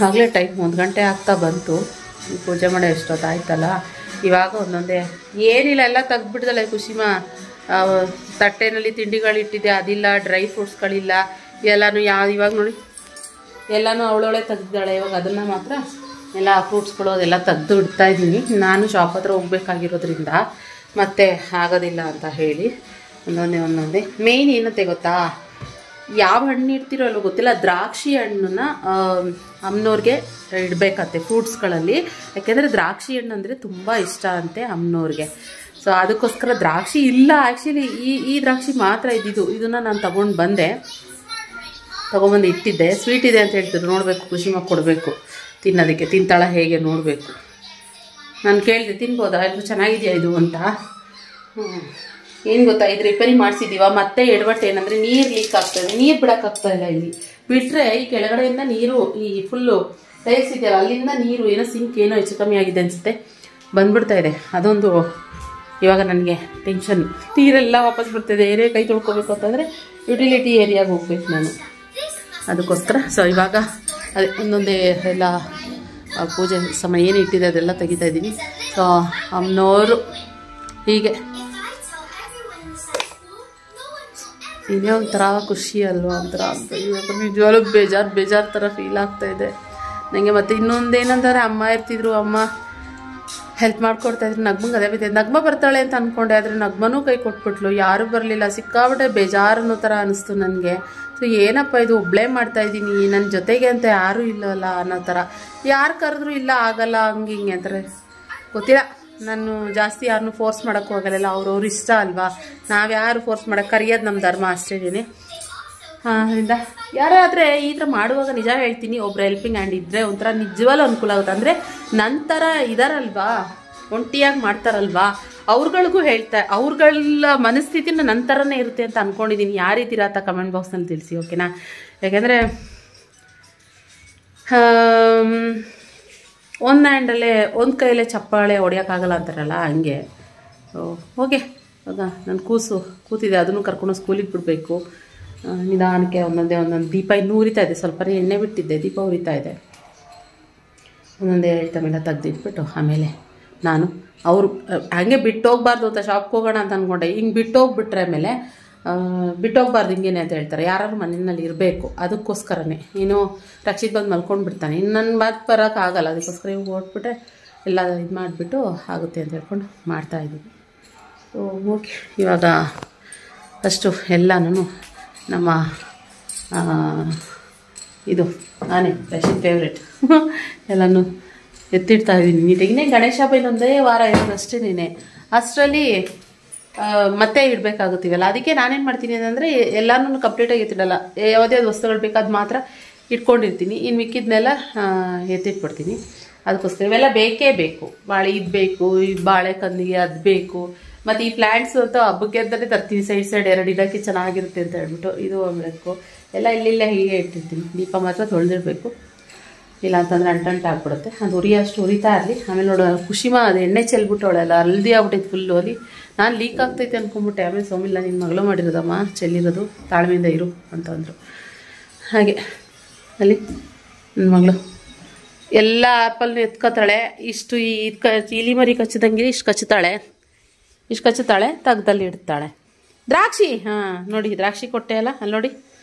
ಆಗಲೇ ಟೈಮ್ 1 ಗಂಟೆ ಆಗ್ತಾ ಬಂತು. ಪೂಜೆ ಮಾಡೋ ಎಷ್ಟೊತ್ತಾಯ್ತಲ್ಲ. ಇವಾಗ ಒಂದೊಂದೇ ಏನಿಲ್ಲ, ಎಲ್ಲ ತೆಗ್ದುಬಿಡ್ದಲ್ಲ ಖುಷಿಮ. ತಟ್ಟೆನಲ್ಲಿ ತಿಂಡಿಗಳಿಟ್ಟಿದೆ, ಅದಿಲ್ಲ, ಡ್ರೈ ಫ್ರೂಟ್ಸ್ಗಳಿಲ್ಲ, ಎಲ್ಲನೂ ಇವಾಗ ನೋಡಿ ಎಲ್ಲನೂ ಅವಳೊಳೆ ತೆಗ್ದಾಳೆ. ಇವಾಗ ಅದನ್ನು ಮಾತ್ರ ಎಲ್ಲ ಫ್ರೂಟ್ಸ್ಗಳು ಅದೆಲ್ಲ ತೆಗ್ದು ಇಡ್ತಾ ಇದ್ದೀನಿ. ನಾನು ಶಾಪ್ ಹತ್ರ ಹೋಗ್ಬೇಕಾಗಿರೋದ್ರಿಂದ ಮತ್ತೆ ಆಗೋದಿಲ್ಲ ಅಂತ ಹೇಳಿ ಒಂದೊಂದೇ. ಮೇಯ್ನ್ ಏನಂತೆ ಗೊತ್ತಾ, ಯಾವ ಹಣ್ಣು ಇಡ್ತಿರೋ ಅಲ್ಲೋ ಗೊತ್ತಿಲ್ಲ, ದ್ರಾಕ್ಷಿ ಹಣ್ಣನ್ನ ಅಮ್ಮನವ್ರಿಗೆ ಇಡಬೇಕಂತೆ ಫ್ರೂಟ್ಸ್ಗಳಲ್ಲಿ. ಯಾಕೆಂದರೆ ದ್ರಾಕ್ಷಿ ಹಣ್ಣು ಅಂದರೆ ತುಂಬ ಇಷ್ಟ ಅಂತೆ ಅಮ್ಮನವ್ರಿಗೆ. ಸೊ ಅದಕ್ಕೋಸ್ಕರ ದ್ರಾಕ್ಷಿ ಇಲ್ಲ, ಆ್ಯಕ್ಚುಲಿ ಈ ದ್ರಾಕ್ಷಿ ಮಾತ್ರ ಇದ್ದಿದ್ದು. ಇದನ್ನು ನಾನು ತೊಗೊಂಬಂದು ಇಟ್ಟಿದ್ದೆ. ಸ್ವೀಟ್ ಇದೆ ಅಂತ ಹೇಳ್ತಿದ್ರು, ನೋಡಬೇಕು, ಖುಷಿಮಾಗಿ ಕೊಡಬೇಕು ತಿನ್ನೋದಕ್ಕೆ. ತಿಂತಾಳ ಹೇಗೆ ನೋಡಬೇಕು. ನಾನು ಕೇಳಿದೆ, ತಿನ್ಬೋದಾ, ಎಲ್ಲರೂ ಚೆನ್ನಾಗಿದೆಯಾ ಇದು ಅಂತ. ಏನು ಗೊತ್ತಾ, ಇದು ರಿಪೇರಿ ಮಾಡಿಸಿದ್ದೀವ. ಮತ್ತೆ ಎಡವಟ್ಟು ಏನಂದರೆ ನೀರು ಲೀಕ್ ಆಗ್ತಾಯಿದೆ, ನೀರು ಬಿಡೋಕ್ಕಾಗ್ತಾಯಿಲ್ಲ. ಇಲ್ಲಿ ಬಿಟ್ಟರೆ ಈ ಕೆಳಗಡೆಯಿಂದ ನೀರು, ಈ ಫುಲ್ಲು ಟೈಲ್ಸ್ ಇದೆಯಲ್ಲ, ಅಲ್ಲಿಂದ ನೀರು ಏನೋ ಸಿಂಕ್ ಏನೋ ಹೆಚ್ಚು ಕಮ್ಮಿ ಆಗಿದೆ ಅನಿಸುತ್ತೆ, ಬಂದ್ಬಿಡ್ತಾ ಇದೆ. ಅದೊಂದು ಇವಾಗ ನನಗೆ ಟೆನ್ಷನ್. ನೀರೆಲ್ಲ ವಾಪಸ್ ಬರ್ತಾಯಿದೆ. ಏನೇ ಕೈ ತೊಳ್ಕೊಬೇಕು ಅಂತಂದರೆ ಯುಟಿಲಿಟಿ ಏರಿಯಾಗೆ ಹೋಗ್ಬೇಕು ನಾನು, ಅದಕ್ಕೋಸ್ಕರ. ಸೊ ಇವಾಗ ಅದೇ ಒಂದೊಂದೇ ಎಲ್ಲ ಪೂಜೆ ಸಮಯ ಏನು ಇಟ್ಟಿದೆ ಅದೆಲ್ಲ ತೆಗಿತಾ ಇದ್ದೀನಿ. ಸೊ ಅಮ್ಮನವರು ಹೀಗೆ ಇದೇ ಒಂಥರ ಖುಷಿ ಅಲ್ವಾ, ಒಂಥರ ಅಂತ. ಇವಾಗ ನಿಜವಾಗ್ಲೂ ಬೇಜಾರು ಥರ ಫೀಲ್ ಆಗ್ತಾಯಿದೆ ನನಗೆ. ಮತ್ತು ಇನ್ನೊಂದೇನಂದರೆ, ಅಮ್ಮ ಇರ್ತಿದ್ರು, ಅಮ್ಮ ಹೆಲ್ಪ್ ಮಾಡ್ಕೊಡ್ತಾಯಿದ್ರು. ನಗ್ಮಂಗೆ ಅದೇ ಬಿದ್ದೆ. ನಗ್ಮ ಬರ್ತಾಳೆ ಅಂತ ಅಂದ್ಕೊಂಡೆ, ಆದರೆ ನಗ್ಮನೂ ಕೈ ಕೊಟ್ಬಿಟ್ಲು, ಯಾರೂ ಬರಲಿಲ್ಲ. ಸಿಕ್ಕಾಬಿಟ್ಟೆ ಬೇಜಾರು ಅನ್ನೋ ಥರ ಅನ್ನಿಸ್ತು ನನಗೆ. ಸೊ ಏನಪ್ಪ ಇದು, ಒಬ್ಬಳೇ ಮಾಡ್ತಾಯಿದ್ದೀನಿ, ನನ್ನ ಜೊತೆಗೆ ಅಂತ ಯಾರೂ ಇಲ್ಲವಲ್ಲ ಅನ್ನೋ ಥರ. ಯಾರು ಕರೆದ್ರೂ ಇಲ್ಲ, ಆಗಲ್ಲ, ಹಂಗೆ ಹಿಂಗೆ ಅಂತಾರೆ. ಗೊತ್ತಿಲ್ಲ, ನಾನು ಜಾಸ್ತಿ ಯಾರನ್ನೂ ಫೋರ್ಸ್ ಮಾಡೋಕ್ಕೂ ಆಗಲ್ಲ, ಅವ್ರವ್ರು ಇಷ್ಟ ಅಲ್ವಾ. ನಾವ್ಯಾರು ಫೋರ್ಸ್ ಮಾಡೋಕ್ಕೆ, ಕರೆಯೋದು ನಮ್ಮ ಧರ್ಮ ಅಷ್ಟೇನೆ. ಅದರಿಂದ ಯಾರಾದರೆ ಈ ಥರ ಮಾಡುವಾಗ ನಿಜ ಹೇಳ್ತೀನಿ, ಒಬ್ಬರು ಹೆಲ್ಪಿಂಗ್ ಹ್ಯಾಂಡ್ ಇದ್ದರೆ ಒಂಥರ ನಿಜವಾಗ್ಲೂ ಅನುಕೂಲ ಆಗುತ್ತೆ. ಅಂದರೆ ನಂತರ ಇದಾರಲ್ವಾ, ಒಂಟಿಯಾಗಿ ಮಾಡ್ತಾರಲ್ವಾ ಅವ್ರುಗಳಿಗೂ ಅವ್ರಗಳ ಮನಸ್ಥಿತಿನ ನನ್ನ ಥರನೇ ಇರುತ್ತೆ ಅಂತ ಅಂದ್ಕೊಂಡಿದ್ದೀನಿ. ಯಾರಿದ್ದೀರಾ ಅಂತ ಕಮೆಂಟ್ ಬಾಕ್ಸ್ನಲ್ಲಿ ತಿಳಿಸಿ, ಓಕೆನಾ? ಯಾಕೆಂದರೆ ಒಂದು ಹ್ಯಾಂಡಲ್ಲೇ ಒಂದು ಕೈಯಲ್ಲೇ ಚಪ್ಪಾಳೆ ಹೊಡೆಯೋಕ್ಕಾಗಲ್ಲ ಅಂತಾರಲ್ಲ, ಹಂಗೆ. ಓಕೆ, ಇವಾಗ ನನ್ನ ಕೂತಿದೆ, ಅದನ್ನು ಕರ್ಕೊಂಡು ಸ್ಕೂಲಿಗೆ ಬಿಡಬೇಕು. ನಿಧಾನಕ್ಕೆ ಒಂದೊಂದು ದೀಪ ಇನ್ನೂ ಉರಿತಾ ಇದೆ. ಸ್ವಲ್ಪನೇ ಎಣ್ಣೆ ಬಿಟ್ಟಿದ್ದೆ, ದೀಪ ಉರಿತಾ ಇದೆ. ಒಂದೊಂದೇ ಐಟಮೆಲ್ಲ ತೆಗ್ದಿಟ್ಬಿಟ್ಟು ಆಮೇಲೆ ನಾನು ಅವರು ಹಾಗೆ ಬಿಟ್ಟೋಗ್ಬಾರ್ದು ಅಂತ ಶಾಪ್ಗೆ ಹೋಗೋಣ ಅಂತ ಅಂದ್ಕೊಂಡೆ. ಹಿಂಗೆ ಬಿಟ್ಟೋಗ್ಬಿಟ್ರೆ ಆಮೇಲೆ ಬಿಟ್ಟೋಗ್ಬಾರ್ದು ಹಿಂಗೇನೆ ಅಂತ ಹೇಳ್ತಾರೆ. ಯಾರು ಮನೆಯಲ್ಲಿ ಇರಬೇಕು, ಅದಕ್ಕೋಸ್ಕರನೇ. ನೀನು ರಕ್ಷಿತ್ ಬಂದು ಮಲ್ಕೊಂಡು ಬಿಡ್ತಾನೆ, ಇನ್ನು ನನ್ನ ಮಾತು ಬರೋಕ್ಕಾಗಲ್ಲ. ಅದಕ್ಕೋಸ್ಕರ ಇವಾಗ ಓಟ್ಬಿಟ್ರೆ ಎಲ್ಲ ಇದು ಮಾಡಿಬಿಟ್ಟು ಆಗುತ್ತೆ ಅಂತ ಹೇಳ್ಕೊಂಡು ಮಾಡ್ತಾಯಿದ್ದೀನಿ. ಸೊ ಓಕೆ, ಇವಾಗ ಫಸ್ಟು ಎಲ್ಲನೂ ನಮ್ಮ ಇದು ನಾನೇ ರಕ್ಷಿತ್ ಫೇವ್ರೇಟ್ ಎಲ್ಲನೂ ಎತ್ತಿಡ್ತಾ ಇದ್ದೀನಿ ನೀಟಾಗಿ. ಗಣೇಶ ಹಬ್ಬ ಇನ್ನೊಂದೇ ವಾರ ಇರೋದಷ್ಟೇ. ಅಷ್ಟರಲ್ಲಿ ಮತ್ತೆ ಇಡಬೇಕಾಗುತ್ತೀವಲ್ಲ, ಅದಕ್ಕೆ ನಾನೇನು ಮಾಡ್ತೀನಿ ಅಂದರೆ ಎಲ್ಲನೂ ಕಂಪ್ಲೀಟಾಗಿ ಎತ್ತಿಡಲ್ಲ. ಯಾವುದೇ ವಸ್ತುಗಳು ಬೇಕು ಅದು ಮಾತ್ರ ಇಟ್ಕೊಂಡಿರ್ತೀನಿ, ಇನ್ನು ಮಿಕ್ಕಿದ್ನೆಲ್ಲ ಎತ್ತಿಟ್ಬಿಡ್ತೀನಿ. ಅದಕ್ಕೋಸ್ಕರ ಇವೆಲ್ಲ ಬೇಕೇ ಬೇಕು. ಬಾಳೆ ಇದು ಬೇಕು, ಈ ಬಾಳೆ ಕಂದಿಗೆ ಅದು ಬೇಕು, ಮತ್ತು ಈ ಪ್ಲ್ಯಾಂಟ್ಸ್ ಅಂತ ಹಬ್ಬಕ್ಕೆ ಅಂತಲೇ ತರ್ತೀನಿ. ಸೈಡ್ ಎರಡು ಇಡೋಕ್ಕೆ ಚೆನ್ನಾಗಿರುತ್ತೆ ಅಂತ ಹೇಳ್ಬಿಟ್ಟು ಇದು ಬೇಕು. ಎಲ್ಲ ಇಲ್ಲಿಲ್ಲೇ ಹೀಗೆ ಇಟ್ಟಿರ್ತೀನಿ. ದೀಪ ಮಾತ್ರ ತೊಳೆದಿಡಬೇಕು, ಇಲ್ಲ ಅಂತಂದರೆ ಅಂಟಂಟು ಆಗ್ಬಿಡುತ್ತೆ. ಅದು ಅಷ್ಟು ಉರಿತಾ ಇರಲಿ. ಆಮೇಲೆ ನೋಡೋ ಖುಷಿಮಾ ಅದು ಎಣ್ಣೆ ಚೆಲ್ಬಿಟ್ಟವಳೆಲ್ಲ ಹಲ್ದಿ ಆಗ್ಬಿಟ್ಟೈತೆ ಫುಲ್ಲು. ಅಲ್ಲಿ ನಾನು ಲೀಕ್ ಆಗ್ತೈತೆ ಅಂದ್ಕೊಂಬಿಟ್ಟೆ. ಆಮೇಲೆ ಸೋಮಿಲ್ಲ, ನಿನ್ನ ಮಗಳು ಮಾಡಿರೋದಮ್ಮ, ಚೆಲ್ಲಿರೋದು, ತಾಳ್ಮೆಯಿಂದ ಇರು ಅಂತಂದರು. ಹಾಗೆ ಅಲ್ಲಿ ನನ್ನ ಮಗಳು ಎಲ್ಲ ಆ್ಯಪಲ್ನ ಎತ್ಕೋತಾಳೆ. ಇಷ್ಟು ಇಲಿ ಮರಿ ಕಚ್ಚಿದಂಗೆ ಇಷ್ಟು ಕಚ್ಚುತ್ತಾಳೆ, ತೆಗ್ದಲ್ಲಿ ಇಡ್ತಾಳೆ. ದ್ರಾಕ್ಷಿ, ಹಾಂ ನೋಡಿ ದ್ರಾಕ್ಷಿ ಕೊಟ್ಟೆ ಅಲ್ಲ, ಅಲ್ಲಿ ನೋಡಿ.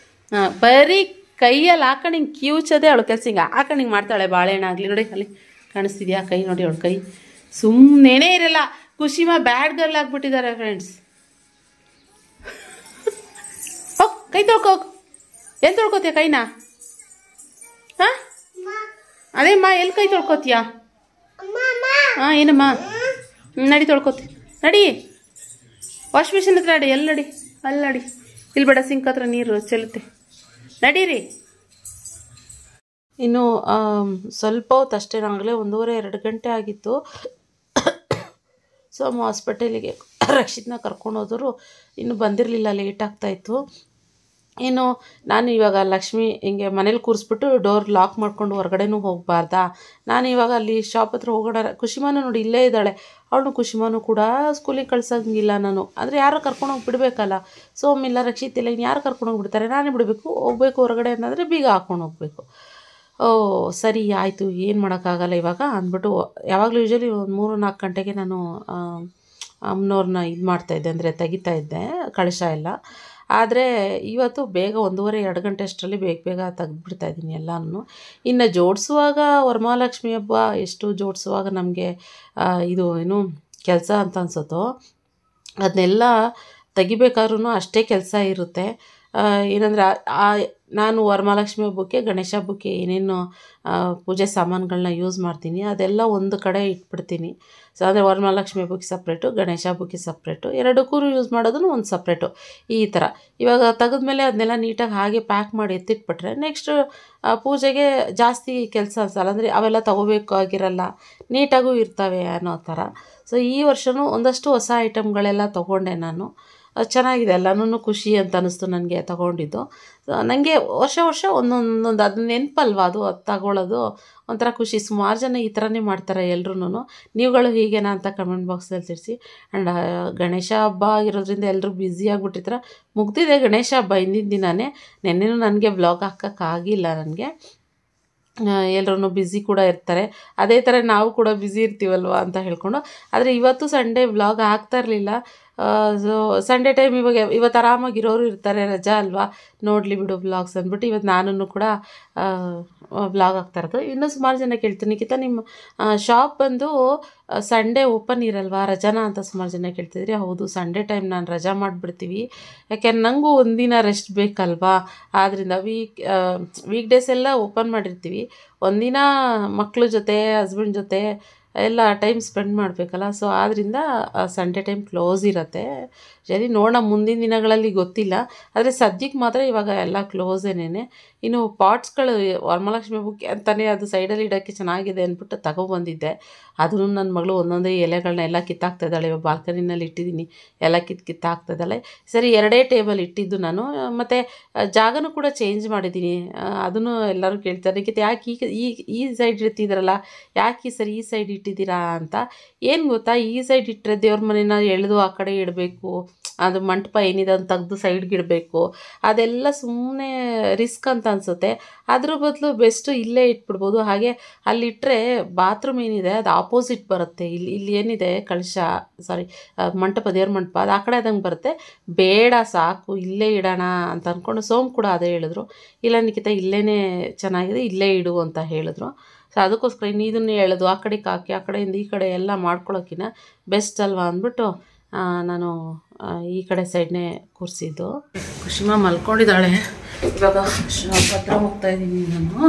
ಹಾಂ, ಬರೀ ಕೈಯಲ್ಲಿ ಹಾಕೊಂಡು ಹಿಂಗೆ ಕಿವುಚೋದೆ ಅವಳು ಕೆಲಸ. ಹಿಂಗೆ ಹಾಕೊಂಡು ಹಿಂಗೆ ಮಾಡ್ತಾಳೆ. ಬಾಳೆಹಣ್ಣಾಗಲಿ ನೋಡಿ, ಅಲ್ಲಿ ಕಾಣಿಸ್ತಿದ್ಯಾ ಕೈ ನೋಡಿ, ಅವಳು ಕೈ ಸುಮ್ಮನೆ ಇರಲ್ಲ. ಖುಷಿಮಾ ಬ್ಯಾಡ್ ಗರ್ಲ್ ಆಗಿಬಿಟ್ಟಿದ್ದಾರೆ ಫ್ರೆಂಡ್ಸ್. ಹೋಗ್ ಕೈ ತೊಳ್ಕೋಗ್. ಎಲ್ಲಿ ತೊಳ್ಕೊತೀಯ ಕೈನ? ಹಾಂ, ಅದೇಮ್ಮ ಎಲ್ಲಿ ಕೈ ತೊಳ್ಕೊತೀಯ? ಹಾಂ, ಏನಮ್ಮ? ನಡಿ ತೊಳ್ಕೊತಿ, ನಡಿ. ವಾಶ್ ಮಿಷಿನ್ ಹತ್ರ ನಡಿ. ಎಲ್ಲಿ ನಡಿ? ಅಲ್ಲಿ ನಡಿ. ಇಲ್ಲಿ ಬೇಡ, ಸಿಂಕ್ ಹತ್ರ ನೀರು ಚೆಲ್ಲುತ್ತೆ. ನಡೀರಿ. ಇನ್ನು ಸ್ವಲ್ಪ ಹೊತ್ತು ಅಷ್ಟೇ, ನಾಗಲೇ 1:30-2 ಗಂಟೆ ಆಗಿತ್ತು. ಸೊ ಹಾಸ್ಪಿಟಲಿಗೆ ರಕ್ಷಿತ್ನ ಕರ್ಕೊಂಡೋದ್ರು. ಇನ್ನೂ ಬಂದಿರಲಿಲ್ಲ, ಲೇಟ್ ಆಗ್ತಾಯಿತ್ತು. ಇನ್ನು ನಾನು ಇವಾಗ ಲಕ್ಷ್ಮಿ ಹಿಂಗೆ ಮನೇಲಿ ಕೂರಿಸ್ಬಿಟ್ಟು ಡೋರ್ ಲಾಕ್ ಮಾಡ್ಕೊಂಡು ಹೊರಗಡೆನೂ ಹೋಗಬಾರ್ದಾ. ನಾನು ಇವಾಗ ಅಲ್ಲಿ ಶಾಪ್ ಹತ್ರ ಹೋಗೋಣ. ಖುಷಿಮಾನು ನೋಡಿ ಇಲ್ಲೇ ಇದ್ದಾಳೆ. ಅವಳು ಖುಷಿಮಾನು ಕೂಡ ಸ್ಕೂಲಿಗೆ ಕಳ್ಸೋಂಗಿಲ್ಲ ನಾನು. ಆದರೆ ಯಾರೋ ಕರ್ಕೊಂಡೋಗಿ ಬಿಡಬೇಕಲ್ಲ. ಸೋಮಿಲ್ಲ, ರಕ್ಷಿತ್ ಇಲ್ಲ, ಇನ್ನು ಯಾರು ಕರ್ಕೊಂಡೋಗಿ ನಾನೇ ಹೋಗಬೇಕು ಹೊರಗಡೆ ಅಂತಂದರೆ ಬೀಗ ಹಾಕ್ಕೊಂಡು ಹೋಗಬೇಕು. ಸರಿ ಆಯಿತು, ಏನು ಮಾಡೋಕ್ಕಾಗಲ್ಲ ಇವಾಗ ಅಂದ್ಬಿಟ್ಟು. ಯಾವಾಗಲೂ ಯೂಶ್ವಲಿ ಒಂದು 3-4 ಗಂಟೆಗೆ ನಾನು ಅಮ್ಮನವ್ರನ್ನ ಇದು ಮಾಡ್ತಾಯಿದ್ದೆ, ಅಂದರೆ ತೆಗಿತಾ ಇದ್ದೆ ಕಳಶ ಎಲ್ಲ. ಆದರೆ ಇವತ್ತು ಬೇಗ 1:30-2 ಗಂಟೆ ಅಷ್ಟರಲ್ಲಿ ಬೇಗ ತೆಗೆದುಬಿಡ್ತಾಯಿದ್ದೀನಿ ಎಲ್ಲನೂ. ಇನ್ನು ಜೋಡಿಸುವಾಗ ವರಮಹಾಲಕ್ಷ್ಮಿ ಹಬ್ಬ ಎಷ್ಟು ಜೋಡಿಸುವಾಗ ನಮಗೆ ಇದು ಏನು ಕೆಲಸ ಅಂತ ಅನ್ಸುತ್ತೋ, ಅದನ್ನೆಲ್ಲ ತೆಗಿಬೇಕಾದ್ರೂ ಅಷ್ಟೇ ಕೆಲಸ ಇರುತ್ತೆ. ಏನಂದರೆ ನಾನು ವರಮಹಾಲಕ್ಷ್ಮಿ ಹಬ್ಬಕ್ಕೆ, ಗಣೇಶ ಹಬ್ಬಕ್ಕೆ ಏನೇನು ಪೂಜೆ ಸಾಮಾನುಗಳನ್ನ ಯೂಸ್ ಮಾಡ್ತೀನಿ ಅದೆಲ್ಲ ಒಂದು ಕಡೆ ಇಟ್ಬಿಡ್ತೀನಿ. ಸೊ ಅಂದರೆ ವರಮಹಾಲಕ್ಷ್ಮಿ ಹಬ್ಬಕ್ಕೆ ಸಪ್ರೇಟು, ಗಣೇಶ ಹಬ್ಬಕ್ಕೆ ಸಪ್ರೇಟು, ಎರಡಕ್ಕೂ ಯೂಸ್ ಮಾಡೋದನ್ನು ಒಂದು ಸಪ್ರೇಟು. ಈ ಥರ ಇವಾಗ ತೆಗೆದ್ಮೇಲೆ ಅದನ್ನೆಲ್ಲ ನೀಟಾಗಿ ಹಾಗೆ ಪ್ಯಾಕ್ ಮಾಡಿ ಎತ್ತಿಟ್ಬಿಟ್ರೆ ನೆಕ್ಸ್ಟು ಪೂಜೆಗೆ ಜಾಸ್ತಿ ಕೆಲಸ ಅನ್ಸಲ್ಲ. ಅಂದರೆ ಅವೆಲ್ಲ ತೊಗೋಬೇಕಾಗಿರಲ್ಲ, ನೀಟಾಗೂ ಇರ್ತವೆ ಅನ್ನೋ ಥರ. ಸೊ ಈ ವರ್ಷವೂ ಒಂದಷ್ಟು ಹೊಸ ಐಟಮ್ಗಳೆಲ್ಲ ತೊಗೊಂಡೆ ನಾನು. ಚೆನ್ನಾಗಿದೆ, ಎಲ್ಲನೂ ಖುಷಿ ಅಂತ ಅನ್ನಿಸ್ತು ನನಗೆ ತಗೊಂಡಿದ್ದು. ನನಗೆ ವರ್ಷ ಒಂದೊಂದು ಅದು ನೆನಪಲ್ವ, ಅದು ತಗೊಳ್ಳೋದು ಒಂಥರ ಖುಷಿ. ಸುಮಾರು ಜನ ಈ ಥರನೇ ಮಾಡ್ತಾರೆ ಎಲ್ರೂ. ನೀವುಗಳು ಹೀಗೇನಾ ಅಂತ ಕಮೆಂಟ್ ಬಾಕ್ಸಲ್ಲಿ ತಿಳಿಸಿ. ಆ್ಯಂಡ್ ಗಣೇಶ ಹಬ್ಬ ಆಗಿರೋದ್ರಿಂದ ಎಲ್ಲರೂ ಬ್ಯುಸಿ ಆಗಿಬಿಟ್ಟಿದ್ರೆ ಮುಗ್ದಿದೆ ಗಣೇಶ ಹಬ್ಬ ಹಿಂದಿನ ದಿನವೇ. ನೆನ್ನೆನೂ ನನಗೆ ವ್ಲಾಗ್ ಹಾಕೋಕ್ಕಾಗಿಲ್ಲ ನನಗೆ. ಎಲ್ಲರೂ ಬ್ಯುಸಿ ಕೂಡ ಇರ್ತಾರೆ, ಅದೇ ಥರ ನಾವು ಕೂಡ ಬ್ಯುಸಿ ಇರ್ತೀವಲ್ವ ಅಂತ ಹೇಳ್ಕೊಂಡು. ಆದರೆ ಇವತ್ತು ಸಂಡೇ ವ್ಲಾಗ್ ಹಾಕ್ತಾ ಇರಲಿಲ್ಲ. ಸೊ ಸಂಡೇ ಟೈಮ್ ಇವತ್ತು ಆರಾಮಾಗಿರೋರು ಇರ್ತಾರೆ, ರಜಾ ಅಲ್ವಾ, ನೋಡಲಿ ಬಿಡು ವ್ಲಾಗ್ಸ್ ಅಂದ್ಬಿಟ್ಟು ಇವತ್ತು ನಾನು ಕೂಡ ವ್ಲಾಗ್ ಆಗ್ತಾಯಿರೋದು. ಇನ್ನೂ ಸುಮಾರು ಜನ ಕೇಳ್ತೀನಿ, ನಿಖಿತಾ ನಿಮ್ಮ ಶಾಪ್ ಬಂದು ಸಂಡೇ ಓಪನ್ ಇರಲ್ವಾ, ರಜಾನ ಅಂತ ಸುಮಾರು ಜನ ಕೇಳ್ತಿದ್ರಿ. ಹೌದು, ಸಂಡೇ ಟೈಮ್ ನಾನು ರಜಾ ಮಾಡಿಬಿಡ್ತೀವಿ. ಯಾಕೆಂದ್ರೆ ನನಗೂ ಒಂದಿನ ರೆಸ್ಟ್ ಬೇಕಲ್ವಾ. ಆದ್ದರಿಂದ ವೀಕ್ ಡೇಸ್ ಎಲ್ಲ ಓಪನ್ ಮಾಡಿರ್ತೀವಿ, ಒಂದಿನ ಮಕ್ಕಳ ಜೊತೆ ಹಸ್ಬೆಂಡ್ ಜೊತೆ ಎಲ್ಲ ಟೈಮ್ ಸ್ಪೆಂಡ್ ಮಾಡಬೇಕಲ್ಲ. ಸೊ ಆದ್ದರಿಂದ ಸಂಡೇ ಟೈಮ್ ಕ್ಲೋಸ್ ಇರುತ್ತೆ. ಸರಿ, ನೋಡೋಣ ಮುಂದಿನ ದಿನಗಳಲ್ಲಿ ಗೊತ್ತಿಲ್ಲ. ಆದರೆ ಸದ್ಯಕ್ಕೆ ಮಾತ್ರ ಇವಾಗ ಎಲ್ಲ ಕ್ಲೋಸೇನೆ. ಇನ್ನು ಪಾಟ್ಸ್ಗಳು ವರಮಹಾಲಕ್ಷ್ಮಿ ಹಬ್ಬಕ್ಕೆ ಅಂತಲೇ ಅದು ಸೈಡಲ್ಲಿ ಇಡೋಕ್ಕೆ ಚೆನ್ನಾಗಿದೆ ಅಂದ್ಬಿಟ್ಟು ತಗೊಬಂದಿದ್ದೆ. ಅದನ್ನು ನನ್ನ ಮಗಳು ಒಂದೊಂದೇ ಎಲೆಗಳನ್ನ ಎಲ್ಲ ಕಿತ್ತಾಕ್ತಾಯಿದ್ದಾಳೆ. ಇವಾಗ ಬಾಲ್ಕನಿನಲ್ಲಿ ಇಟ್ಟಿದ್ದೀನಿ, ಎಲ್ಲ ಕಿತ್ತಾಕ್ತಾಯಿದ್ದಾಳೆ. ಸರಿ 2 ಟೇಬಲ್ ಇಟ್ಟಿದ್ದು ನಾನು, ಮತ್ತು ಜಾಗನೂ ಕೂಡ ಚೇಂಜ್ ಮಾಡಿದ್ದೀನಿ. ಅದನ್ನು ಎಲ್ಲರೂ ಕೇಳ್ತಾರೆ, ಯಾಕೆ ಈ ಸೈಡ್ ಇರ್ತಿದ್ದೀರಲ್ಲ, ಯಾಕೆ ಈ ಸೈಡ್ ಇಟ್ಟಿದ್ದೀರಾ ಅಂತ. ಏನು ಗೊತ್ತಾ, ಈ ಸೈಡ್ ಇಟ್ಟರೆ ದೇವ್ರ ಮನೇನ ಎಳೆದು ಆ ಕಡೆ ಇಡಬೇಕು, ಅದು ಮಂಟಪ ಏನಿದೆ ಅಂತ ತೆಗೆದು ಸೈಡ್ಗೆ ಇಡಬೇಕು, ಅದೆಲ್ಲ ಸುಮ್ಮನೆ ರಿಸ್ಕ್ ಅಂತ ಅನಿಸುತ್ತೆ. ಅದ್ರ ಬದಲು ಬೆಸ್ಟು ಇಲ್ಲೇ ಇಟ್ಬಿಡ್ಬೋದು. ಹಾಗೆ ಅಲ್ಲಿಟ್ಟರೆ ಬಾತ್ರೂಮ್ ಏನಿದೆ ಅದು ಆಪೋಸಿಟ್ ಬರುತ್ತೆ. ಇಲ್ಲಿ ಏನಿದೆ ಕಳಶ, ಮಂಟಪ, ದೇವ್ರ ಮಂಟಪ ಅದು ಆ ಕಡೆ ಆದಂಗೆ ಬರುತ್ತೆ. ಬೇಡ ಸಾಕು ಇಲ್ಲೇ ಇಡೋಣ ಅಂತ ಅಂದ್ಕೊಂಡು ಸೋಮ್ ಕೂಡ ಅದೇ ಹೇಳಿದ್ರು. ಇಲ್ಲ ನಿಖಿತಾ ಇಲ್ಲೇ ಚೆನ್ನಾಗಿದೆ, ಇಲ್ಲೇ ಇಡು ಅಂತ ಹೇಳಿದ್ರು. ಸೊ ಅದಕ್ಕೋಸ್ಕರ ಇನ್ನು ಇದನ್ನೇ ಹೇಳೋದು, ಆ ಕಡೆಗೆ ಹಾಕಿ ಆ ಕಡೆಯಿಂದ ಈ ಕಡೆ ಎಲ್ಲ ಮಾಡ್ಕೊಳ್ಳೋಕ್ಕಿಂತ ಬೆಸ್ಟ್ ಅಲ್ವಾ ಅಂದ್ಬಿಟ್ಟು ನಾನು ಈ ಕಡೆ ಸೈಡ್ನೇ ಕೂರಿಸಿದ್ದು. ಖುಷಿಮಾ ಮಲ್ಕೊಂಡಿದ್ದಾಳೆ. ಇವಾಗ ಶಾಪ್ ಹತ್ರ ಹೋಗ್ತಾಯಿದ್ದೀನಿ ನಾನು,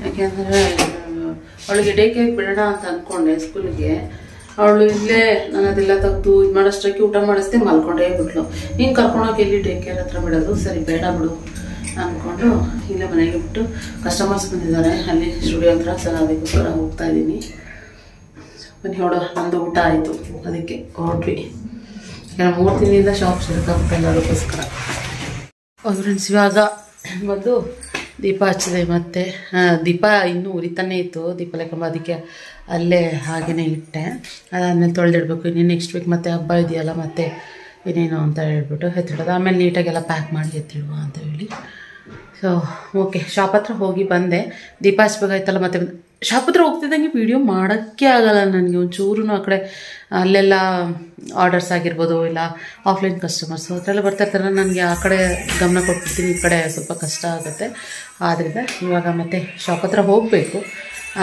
ಯಾಕೆಂದರೆ ಅವಳಿಗೆ ಡೇ ಕೇಕ್ ಬಿಡೋಣ ಅಂತ ಅಂದ್ಕೊಂಡೆ ಸ್ಕೂಲಿಗೆ. ಅವಳು ಇಲ್ಲೇ ನಾನು ಅದೆಲ್ಲ ತೆಗೆದು ಇದು ಮಾಡೋಷ್ಟಕ್ಕೆ ಊಟ ಮಾಡಿಸ್ದೆ, ಮಲ್ಕೊಂಡೇ ಬಿಟ್ಲು. ಹಿಂಗೆ ಕರ್ಕೊಂಡೋಗಿ ಎಲ್ಲಿ ಡೇ ಕೇರ್ ಹತ್ರ ಬಿಡೋದು, ಸರಿ ಬೇಡ ಬಿಡು ಅಂದ್ಕೊಂಡು ಇಲ್ಲೇ ಮನೆಗೆ ಬಿಟ್ಟು ಕಸ್ಟಮರ್ಸ್ ಬಂದಿದ್ದಾರೆ ಅಲ್ಲಿ ಸ್ಟುಡಿಯೋ ಹತ್ರ. ಸರ್ ಅದಕ್ಕೋಸ್ಕರ ಹೋಗ್ತಾಯಿದ್ದೀನಿ. ಬನ್ನಿ ನೋಡೋ, ನಮ್ಮದು ಊಟ ಆಯಿತು, ಅದಕ್ಕೆ ಹೊರಟ್ವಿ. ಯಾಕಂದರೆ 3 ದಿನದಿಂದ ಶಾಪ್ ಸಿಕ್ಕಾಗ್ತಾಯಿಲ್ಲ, ಅದಕ್ಕೋಸ್ಕರ. ಫ್ರೆಂಡ್ಸ್ ಇವಾಗ ಬಂದು ದೀಪ ಹಚ್ಚಿದೆ, ಮತ್ತು ದೀಪ ಇನ್ನೂ ಉರಿತಾನೇ ಇತ್ತು, ದೀಪ ಕಂಬ, ಅದಕ್ಕೆ ಅಲ್ಲೇ ಹಾಗೆಯೇ ಇಟ್ಟೆ. ಅದಾದಮೇಲೆ ತೊಳೆದಿಡ್ಬೇಕು. ಇನ್ನೇ ನೆಕ್ಸ್ಟ್ ವೀಕ್ ಮತ್ತೆ ಹಬ್ಬ ಇದೆಯಲ್ಲ, ಮತ್ತೆ ಏನೇನು ಅಂತ ಹೇಳ್ಬಿಟ್ಟು ಎತ್ತಿಡೋದು. ಆಮೇಲೆ ನೀಟಾಗೆಲ್ಲ ಪ್ಯಾಕ್ ಮಾಡಿ ಎತ್ತಿಡುವ ಅಂತ ಹೇಳಿ. ಸೊ ಓಕೆ, ಶಾಪ್ ಹತ್ರ ಹೋಗಿ ಬಂದೆ. ದೀಪ ಹಚ್ಬೇಕಾಯ್ತಲ್ಲ, ಮತ್ತು ಶಾಪ್ ಹತ್ರ ಹೋಗ್ತಿದ್ದಂಗೆ ವೀಡಿಯೋ ಮಾಡೋಕ್ಕೆ ಆಗಲ್ಲ ನನಗೆ ಒಂಚೂರು. ಆ ಕಡೆ ಅಲ್ಲೆಲ್ಲ ಆರ್ಡರ್ಸ್ ಆಗಿರ್ಬೋದು, ಇಲ್ಲ ಆಫ್ಲೈನ್ ಕಸ್ಟಮರ್ಸು ಅದರೆಲ್ಲ ಬರ್ತಾಯಿರ್ತಾರೆ. ನನಗೆ ಆ ಕಡೆ ಗಮನ ಕೊಟ್ಬಿಡ್ತೀನಿ, ಈ ಕಡೆ ಸ್ವಲ್ಪ ಕಷ್ಟ ಆಗುತ್ತೆ. ಆದ್ದರಿಂದ ಇವಾಗ ಮತ್ತೆ ಶಾಪ್ ಹತ್ರ ಹೋಗಬೇಕು.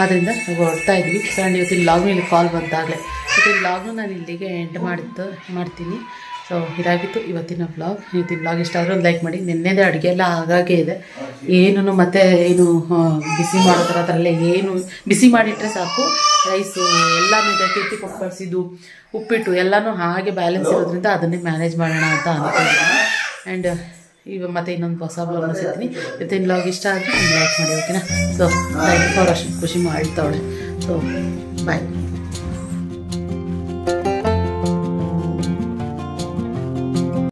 ಆದ್ದರಿಂದ ಹೊರಡ್ತಾ ಇದ್ವಿ. ಆ್ಯಂಡ್ ಇವತ್ತಿನ ಲಾಗ್ನು ಇಲ್ಲಿ ಕಾಲ್ ಬಂದಾಗಲೇ ಇವತ್ತಿನ ಲಾಗ್ನು ನಾನು ಇಲ್ಲಿಗೆ ಎಂಡ್ ಮಾಡ್ತೀನಿ. ಸೊ ಇದಾಗಿತ್ತು ಇವತ್ತಿನ ವ್ಲಾಗ್. ಇವತ್ತಿನ ವ್ಲಾಗ್ ಇಷ್ಟ ಆದರೆ ಒಂದು ಲೈಕ್ ಮಾಡಿ. ನಿನ್ನೆದೇ ಅಡುಗೆ ಎಲ್ಲ ಹಾಗಾಗೇ ಇದೆ, ಏನು ಮತ್ತೆ ಏನು ಬಿಸಿ ಮಾಡೋ ಥರ ಅದರಲ್ಲೇ ಏನು ಬಿಸಿ ಮಾಡಿಟ್ರೆ ಸಾಕು. ರೈಸು ಎಲ್ಲನೂ ಇದೆ, ಕೆತ್ತಿ ಕೊಟ್ಟು ಕಳಿಸಿದ್ದು, ಉಪ್ಪಿಟ್ಟು ಎಲ್ಲನೂ ಹಾಗೆ ಬ್ಯಾಲೆನ್ಸ್ ಇರೋದ್ರಿಂದ ಅದನ್ನೇ ಮ್ಯಾನೇಜ್ ಮಾಡೋಣ ಅಂತ ಅಂದ್ಕೊಂಡಿದ್ದೀನಿ. ಆ್ಯಂಡ್ ಇವಾಗ ಮತ್ತೆ ಇನ್ನೊಂದು ಹೊಸ ಬ್ಲಾಗ್ನ ಸಿಗ್ತೀನಿ. ಇವತ್ತಿನ ವ್ಲಾಗ್ ಇಷ್ಟ ಆದರೆ ಒಂದು ಲೈಕ್ ಮಾಡಿ, ಓಕೆನಾ? So thank you for watching. ಖುಷಿ ಮಾಡ್ತಾವಳೆ. So bye.